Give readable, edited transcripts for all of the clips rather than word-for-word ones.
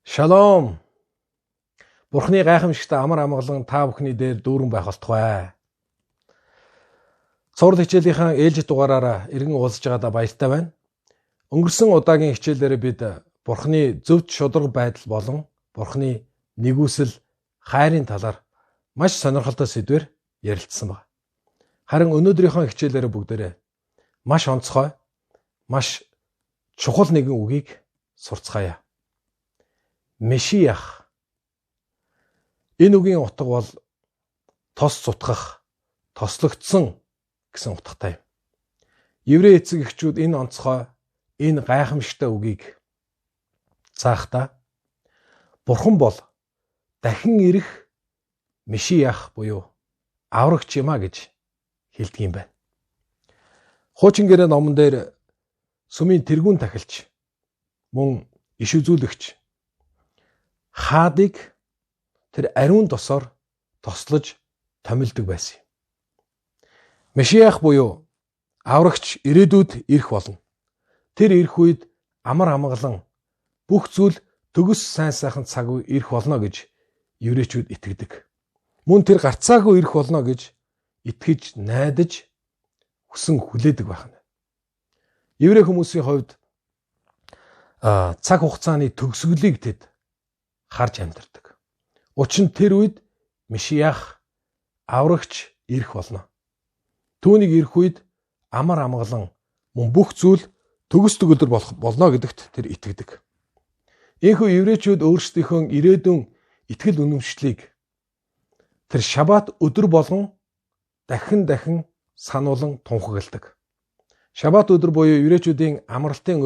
Шалом. Бурхны гайхамшигтай амар амгалан та бүхний дээр дүүрэн байх болтугай. Цорд хичээлийнхаа ээлжид дугаараараа иргэн уулзж байгаадаа баяртай байна. Өнгөрсөн удаагийн хичээлээр бид Бурхны зөвд шударга байдал болон Бурхны нэгүсэл хайрын талаар маш сонирхолтой сэдвээр ярилцсан байна. Харин өнөөдрийнхөө хичээлээр бүгдээрээ маш онцгой, маш чухал нэгэн үгийг сурцгаая. Месиах. Энэ үгийн утга бол тос цутгах, тослогдсон гэсэн утгатай. Еврей эцэг эхчүүд энэ онцгой, энэ гайхамшигтай үгийг цаахдаа Бурхан бол дахин ирэх Месиах буюу аврагч юм а гэж хэлдэг юм байна. Хуучин гэрээ номон дээр сүмийн тэргүүн тахилч мөн иш үзүүлэгч хаадыг тэр ариун тосоор тослож томилдог байсан юм. Месиах буюу аврагч ирээдүйд ирэх болно. Тэр ирэх үед амар амгалан бүх зүйл төгс сайн сайхан цаг үе ирэх болно гэж еврейчүүд итгэдэг. Мөн тэр гарцаагүй ирэх болно гэж итгэж найдаж хүсэн хүлээдэг байна. Еврей хүмүүсийн хувьд цаг хугацааны төгсгөлийг тэд харж амьдардаг. Учир нь тэр үед Месиах аврагч ирэх болно. Түүнийг ирэх үед амар амгалан мөн бүх зүйл төгс төгөлдөр болно гэдэгт тэр итгэдэг. Ийхүү еврейчүүд өөрсдийнхөө ирээдүйн итгэл үнэмшлийг тэр шабат өдөр болгон дахин сануулan тунхагладаг. Шабат өдөр буюу еврейчүүдийн амралтын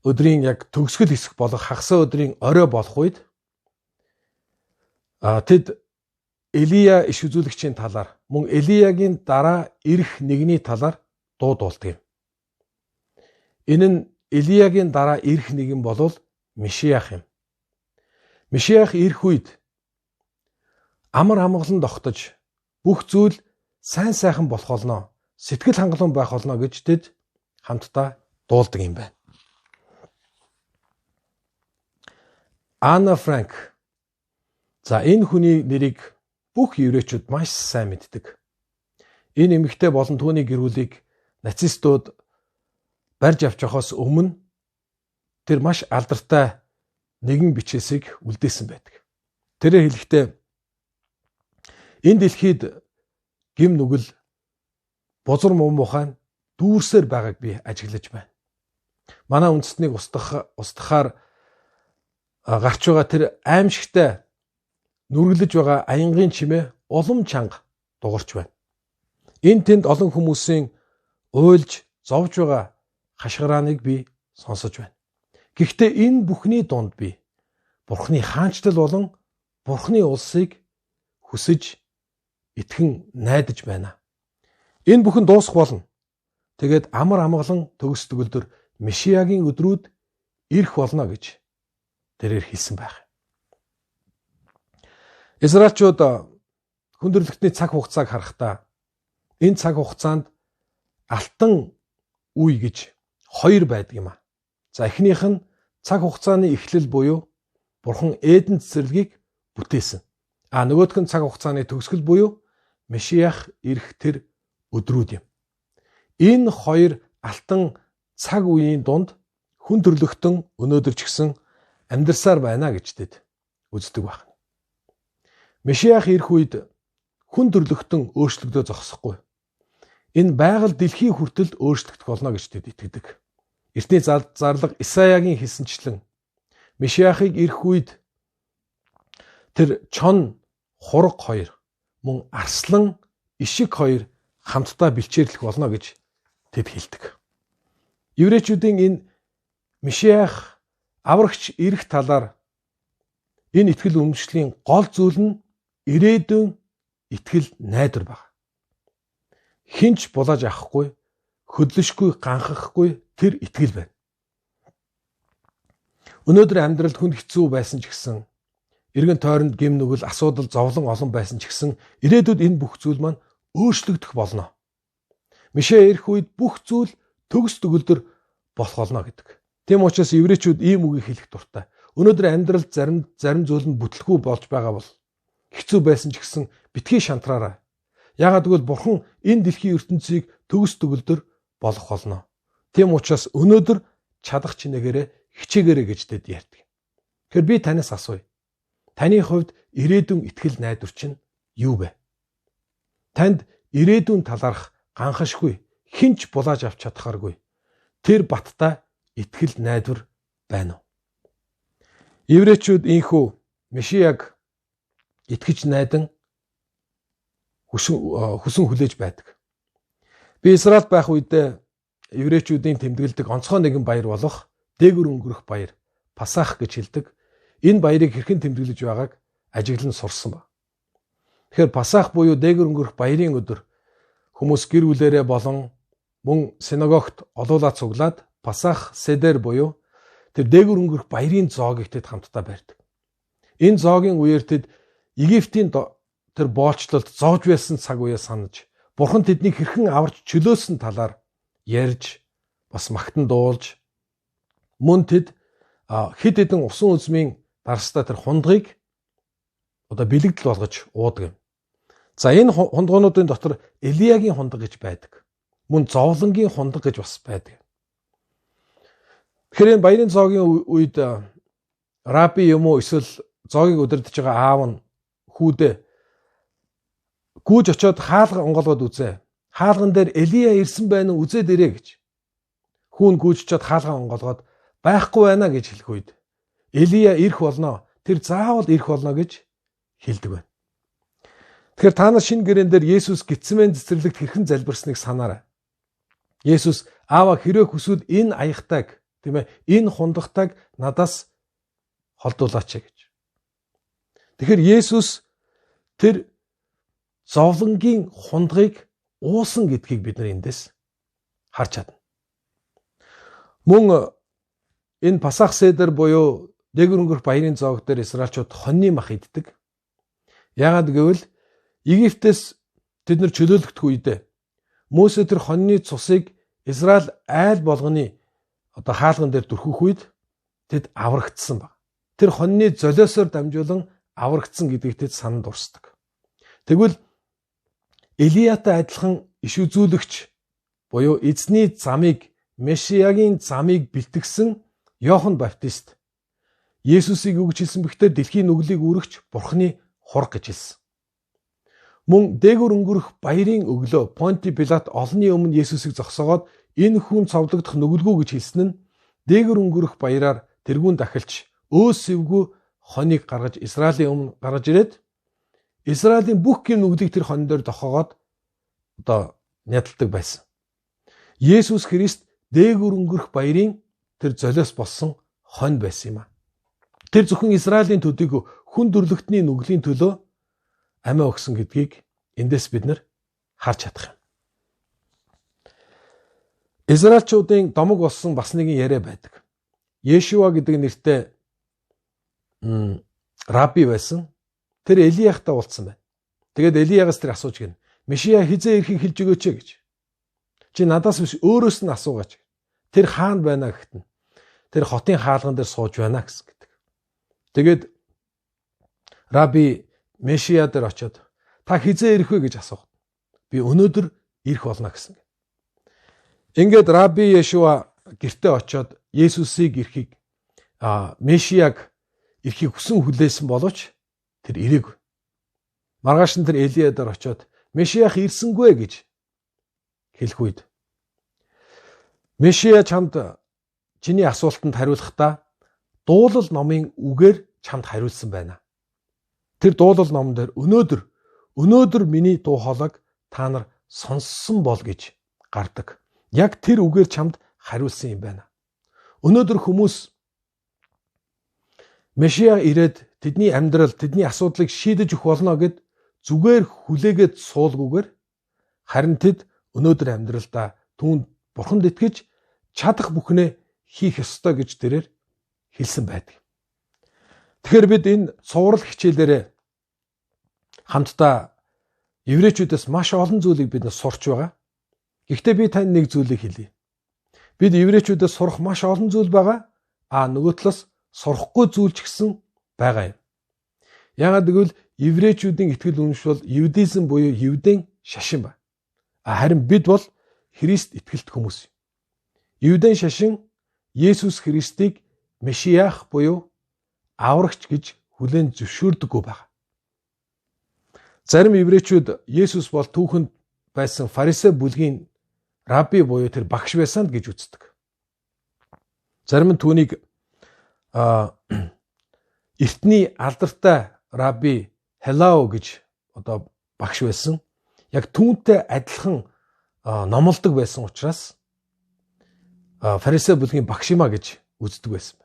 өдрийн яг төгсгөл хэсэг болох хагас өдрийн орой болох үед тэд Элия иш үзүүлэгчийн талаар мөн Элиягийн дараа ирэх нэгний талаар дуу дуулдаг юм. Энэ нь Элиягийн дараа ирэх нэгэн бол Месиах юм. Месиах ирэх үед амар амгалан тогтож бүх зүйл сайн сайхан болох болно, сэтгэл хангалуун байх болно гэж тэд хамтдаа дуулдаг юм байна. Анна Франк. За энэ хүний нэрийг бүх еврейчүүд маш сайн мэддэг. Энэ эмэгтэй болон түүний гэр бүлийг нацистууд барьж авч явахаас өмнө тэр маш алдартай нэгэн бичээсийг үлдээсэн байдаг. Тэрээр хэлэхдээ энэ дэлхийд гим нүгэл бузар муухай дүүрсээр байгааг би ажиглаж байна. Манай үндэстнийг устгахаар гарч байгаа тэр аимшигтай нүргэлж байгаа аянгийн чимээ улам чанга дугарч байна. Энэ тэнд олон хүмүүсийн уйлж зовж байгаа хашгирааныг би сонсож байна. Гэхдээ энэ бүхний дунд би Бурхны хаанчлал болон Бурхны улсыг хүсэж итгэн найдаж байна. Энэ бүхэн дуусах болно. Тэгээд амар амгалан төгс төгөлдөр Месиагийн өдрүүд ирэх болно гэж тэрээр хэлсэн байх. Израильчууд хүндрэлтний цаг хугацааг харахтаа энэ цаг хугацаанд алтан үе гэж хоёр байдаг юм а. За эхнийх нь цаг хугацааны эхлэл буюу Бурхан Эден цэцэрлэгийг бүтээсэн. Нөгөөх нь цаг хугацааны төгсгөл буюу Месиах ирэх тэр өдрүүд юм. Энэ хоёр алтан цаг үеийн дунд хүн төрлөختөн өнөөдөр ч гэсэн амьдарсаар байна гэж тэд үздэг байна. Месиах ирэх үед хүн төрлөختөн өөрчлөгдөө зогсохгүй. Энэ байгаль дэлхийн хүртэл өөрчлөгдөх болно гэж тэд итгэдэг. Эртний зарлага Исаягийн хэлсэнчлэн Месиахыг ирэх үед тэр чон хураг хоёр мөн арслан ишиг хоёр хамтдаа бэлчээрлэх болно гэж тэд хэлдэг. Еврейчүүдийн энэ Месиах аврагч ирэх талаар энэ итгэл үнэмшлийн гол зүйл нь ирээдүйн итгэл найдвар баг. Хинч булааж авахгүй, хөдлөшгүй, ганхахгүй тэр итгэл байна. Өнөөдөр амьдралд хүнд хэцүү байсан ч гэсэн, эргэн тойронд гим нүгэл, асуудал, зовлон олон байсан ч гэсэн ирээдүйд энэ бүх зүйл маань өөрчлөгдөх болно. Месиа ирэх үед бүх зүйл төгс төгөлдөр болох болно гэдэг. Тийм учраас еврейчүүд ийм үгийг хэлэх дуртай. Өнөөдөр амьдралд зарим зүйл нь бүтлгүй болж байгаа бол хэцүү байсан ч гэсэн битгий шантраарай. Яагаад гэвэл Бурхан энэ дэлхийн ертөнцийг төгс төгөлдөр болох болно. Тийм учраас өнөөдөр чадах чинээгээрээ хичээгээрэй гэж тэд ярьдаг. Тэгэхээр би танаас асууя. Таны хувьд ирээдүйн итгэл найдвар чинь юу вэ? Танд ирээдүйн талаарх ганхашгүй хинч булааж авч чадхааргүй тэр баттай итгэл найдвар байна уу? Еврейчүүд ийхүү Месияг итгэж найдан хүсэн хүлээж байдаг. Би Израильд байх үедээ еврейчүүдийн тэмдэглэдэг онцгой нэгэн баяр болох дээгүр өнгөрөх баяр Пасах гэж хэлдэг. Энэ баярыг хэрхэн тэмдэглэж байгааг ажиглан сурсан ба. Тэгэхээр Пасах буюу дээгүр өнгөрөх баярын өдөр хүмүүс гэр бүлэрээ болон мөн синагогт олуулаад цуглаад Пасах седер буюу тэр дээгүр өнгөрөх баярын зоогийг тэд хамтдаа барьдаг. Энэ зоогийн үеэр тэд Египтийн тэр боолчлолд зоож байсан цаг үеэ санаж, Бурхан тэднийг хэрхэн аварч чөлөөсөн талаар ярьж, бас магтан дуулж, мөн тэд хэд хэдэн усан үзмийн дарстаа тэр хундгыг бэлэгдэл болгож уудаг юм. За энэ хундгуунуудын дотор Элиягийн хундаг гэж байдаг. Мөн зовлонгийн хундаг гэж бас байдаг. Тэгэхээр энэ баярын зоогийн үед раби юм уу эсвэл зоогийг удирдах байгаа аав нь хүүдээ гүйж очиод хаалга онгоолгоод үзээ. Хаалган дээр Элия ирсэн байна уу үзээд ирээ гэж. Хүүн гүйж очиод хаалга онгоолгоод байхгүй байна гэж хэлэх үед Элия ирэх болно. Тэр заавал ирэх болно гэж хэлдэг байна. Тэгэхээр та нар шинэ гэрээн дээр Есүс Гетсеман цэцэрлэгт хэрхэн залбирсныг санаарай. Есүс аава хэрэг хүсвэл энэ аягтайг, тийм ээ, энэ хундагтайг надаас холдуулаач гэж. Тэгэхээр Есүс тэр зовлонгийн хундгыг уусан гэдгийг бид нар эндээс харж чадна. Мөн энэ Пасах седер буюу дээгүр өнгөрөх баярын зоог дээр Израильчууд хоньны мах иддэг. Яагаад гэвэл Египтээс тэд нар чөлөөлөгдөх үедээ Мөсө тэр хоньны цусыг Израиль айл болгоны хаалган дээр дүрхэх үед тэд аврагдсан баг. Тэр хоньны золиосоор дамжуулан аврагдсан гэдгийг тэд санал дурсдаг. Тэгвэл Элиятай адилхан иш үзүүлэгч буюу эзний замыг, Месиягийн замыг бэлтгэсэн Иохан Баптист Есүсийг үгж хэлсэн бэхтэр дэлхийн нүглийг үүрэгч Бурхны хураг гэж хэлсэн. Мөн дээгүр өнгөрөх баярын өглөө Понти Пилат олонний өмнө Есүсийг зогсоогоод энэ хүн цовдлогдох нүгэлгүй гэж хэлсэн нь дээгүр өнгөрөх баяраар тэргүүн дахилч өөсөвгүй хоныг гаргаж Израилийн өмнө гаргаж ирээд Израилийн бүх гэр нүглийг тэр хон дээр дохоогоод нядалдаг байсан. Есүс Христ дээгүр өнгөрөх баярын тэр золиос болсон хонь байсан юм а. Тэр зөвхөн Израилийн төдийг хүн төрлөختний нүглийн төлөө амиа өгсөн гэдгийг эндээс бид нар харж чадах юм. Израильчуудын домог болсон бас нэгэн яриа байдаг. Йешуа гэдэг нэртэй раби байсан. Тэр Элияхтай уулзсан байна. Тэгээд Элиягаас тэр асууж гин. Месия хизээ ирэхийг хэлж өгөөч гэж. Чи надаас биш өөрөөс нь асуугаач. Тэр хаана байна гэхтэн. Тэр хотын хаалган дээр сууж байна гэсэн гэдэг. Тэгээд раби Месия дээр очиод та хизээ ирэх вэ гэж асуух. Би өнөөдөр ирэх болно гэсэн. Ингээд раби Йешуа гэртээ очиод Есүсийг ирэхийг Месияг ирэхийг хүсэн хүлээсэн боловч тэр ирээгүй. Маргааш нь тэр Элия дээр очиод Месиах ирсэнгүй гэж хэлэх үед Месия чамд чиний асуултанд хариулахдаа дуулал номын үгээр чамд хариулсан байна. Тэр дуулал номон дээр өнөөдөр миний дуу хоолойг та нар сонссон бол гэж гардаг. Яг тэр үгээр чамд хариулсан юм байна. Өнөөдөр хүмүүс Месия ирээд тэдний амьдрал, тэдний асуудлыг шийдэж өгөх болно гэд зүгээр хүлээгээд суулгүйгээр харин тэд өнөөдөр амьдралдаа түүнд Бурханд итгэж чадах бүхнээ хийх ёстой гэж тэрээр хэлсэн байдаг. Тэгэхээр бид энэ цуврал хичээлээрээ хамтдаа еврейчүүдээс маш олон зүйлийг бид сурч байгаа. Гэхдээ би танд нэг зүйлийг хэлье. Бид еврейчүүдээс сурах маш олон зүйл байгаа. Нөгөө талаас сурахгүй зүйл ч гэсэн байгаа юм. Яагаад гэвэл еврейчүүдийн итгэл үнэмш бол евдизм буюу евдийн шашин ба. Харин бид бол Христ итгэлт хүмүүс. Евдийн шашин Есүс Христийг Месиах буюу аврагч гэж хүлээн зөвшөөрдөггүй байна. Зарим еврейчүүд Есүс бол түүхэнд байсан фарисей бүлгийн рабби буюу тэр багш байсан гэж үздэг. Зарим нь түүнийг эртний алдартай рабби Хелао гэж багш байсан. Яг түүнтэй адилхан номлодог байсан учраас фарисей бүлгийн багш юма гэж үздэг байсан.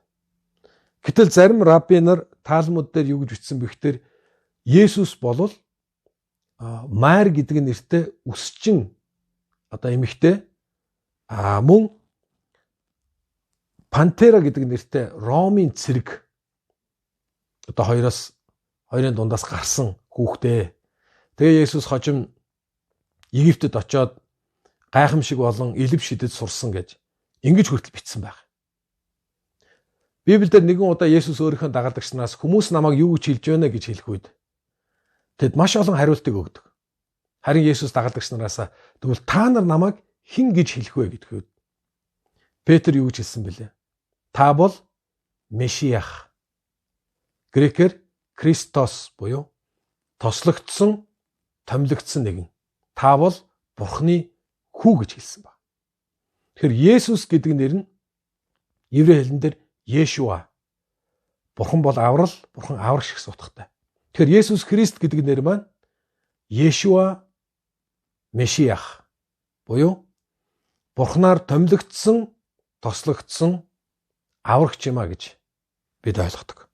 Гэтэл зарим рабби нар Талмуд дээр юу гэж бичсэн бэ гэхээр Есүс бол Майр гэдэг нэртэй өсчин эмэгтэй мөн Пантера гэдэг нэртэй Ромын цэрэг хоёрын дундаас гарсан хүүхдээ. Тэгээ Есүс хожим Египтэд очоод гайхамшиг болон элэв шидэд сурсан гэж ингэж хүртэл бичсэн байна. Библиэлд нэгэн удаа Есүс өөрийнхөө дагалдагч нараас хүмүүс намайг юу гэж хэлж байна гэж хэлэх үед тэд маш олон хариултыг өгдөг. Харин Есүс дагалдагч нараас тэгвэл та нар намайг хэн гэж хэлэх вэ гэдэг үед Петр юу гэж хэлсэн бэлээ? Та бол Месиах. Грекээр Христос буюу тослогдсон, томилогдсон нэгэн. Та бол Бурхны хүү гэж хэлсэн ба. Тэгэхээр Есүс гэдэг нэр нь еврей хэлэн дээр Yeshua. Бурхан бол аврал, Бурхан аврагч гэсэн утгатай. Тэгэхээр Есүс Христ гэдэг нэр маань Yeshua Месиах буюу Бурханаар томилогдсон, тослогдсон аврагч юма гэж бид ойлгодог.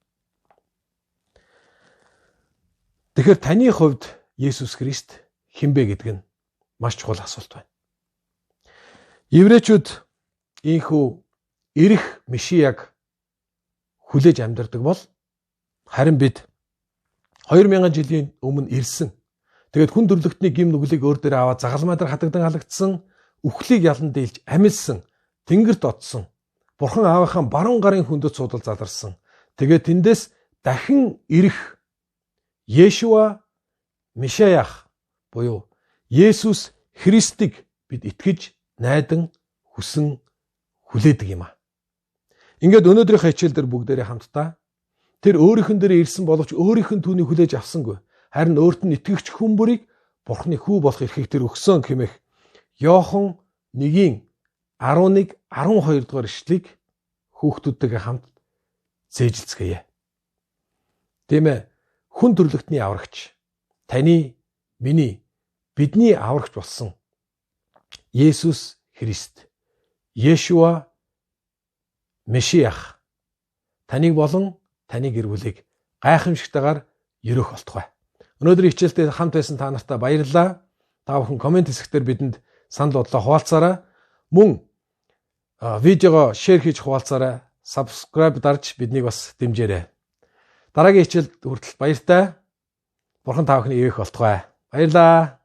Тэгэхээр таны хувьд Есүс Христ хэн бэ гэдэг нь маш чухал асуулт байна. Еврейчүүд ийхүү ирэх Месияг хүлээж амьдардаг бол харин бид 2000 жилийн өмнө ирсэн. Тэгээд хүн төрлөختний гим нүглийг өөр дээр аваад загалмай дээр хадагдан халагдсан, үхлийг ялан дийлж амилсан, тэнгэрт отсон, Бурхан аавынхаа баруун гарын хөндөд суудал заларсан. Тэгээд тэндээс дахин ирэх Yeshua Месиах буюу Есүс Христийг бид итгэж найдан хүсэн хүлээдэг юм а. Ингээд өнөөдрийнхөө хичээл дээр бүгдээрээ хамтдаа тэр өөрийнхэн дээр ирсэн боловч өөрийнх нь түүнийг хүлээж авсангүй. Харин өөрт нь итгэгч хүн бүрийг Бурхны хүү болох эрхийг тэр өгсөн хэмээх Иохан 1:11-12 дугаар ишлэгийг хүүхдүүдтэйгээ хамт зээжилцгээе. Тийм ээ, хүн төрлөختний аврагч, таны, миний, бидний аврагч болсон Есүс Христ, Yeshua Месиах таныг болон таны гэр бүлийг гайхамшигтайгаар өрөөх болтугай. Өнөөдрийн хичээлдээ хамт байсан та нартай баярлалаа. Та бүхэн комент хэсгээр бидэнд санал бодлоо хуваалцаарай. Мөн видеого шеэр хийж хуваалцаарай. Subscribe дарж биднийг бас дэмжээрэй. Дараагийн хичээлд хүртэл баяртай. Бурхан та бүхний эвэх болтугай. Баярлалаа.